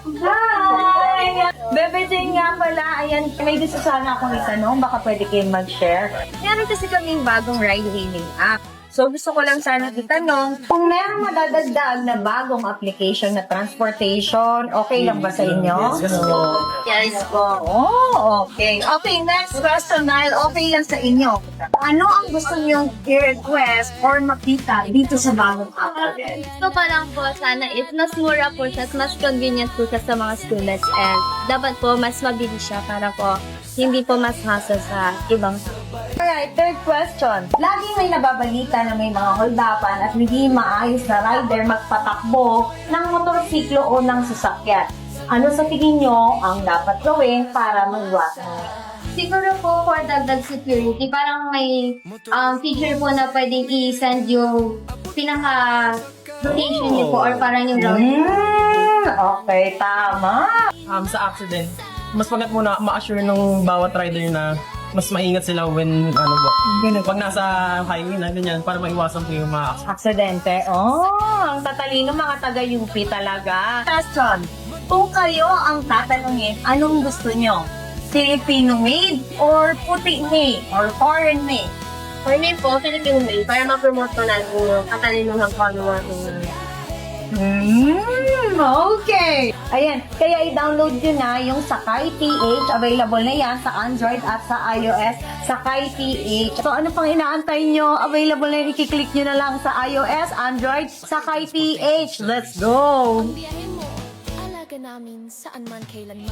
Hi! Bebe Jane nga pala, ayan, may gusto sana akong itanong, baka pwede kayong mag-share. Meron kasi kaming bagong ride-hailing app. So, gusto ko lang sana itanong, kung merong madadagdag na bagong application na transportation, okay lang ba sa inyo? Yes po. Yes po. Oh, okay. Okay, next question, Nile. Okay lang sa inyo. Ano ang gusto niyong i-request or makita dito sa bagong app? Gusto ko lang po sana is mas mura po siya, mas convenient po siya sa mga students and dapat po mas mabilis siya para po hindi po mas hassle sa ibang. Alright, third question. Laging may nababalita na may mga holdapan at hindi maayos na rider magpatakbo ng motorsiklo o ng sasakyan. Ano sa tingin nyo ang dapat gawin para maiwasan nyo? Siguro po for dagdag security, parang may feature po na pwedeng i-send yung pinaka-location niyo po or parang yung routing. Okay, tama. Sa accident, mas maganda muna ma-assure ng bawat rider na mas maingat sila when pag nasa highway na ganyan para maiwasan po yung mga accident. Aksidente. Oh, ang tatalino mga taga-UP talaga. Question. Kung kayo ang tatanungin, anong gusto nyo? Filipino made or puti made or foreign made? For me po, Filipino made, para ma-promote ko na yung katalino ng follower ko. Okay. Ayan, kaya i-download nyo na yung Sakay PH. Available na yan sa Android at sa iOS. Sakay PH. So, ano pang inaantay nyo? Available na yun. I-click nyo na lang sa iOS, Android, Sakay PH. Let's go! Biyahe mo, alaga namin saan man kailanman.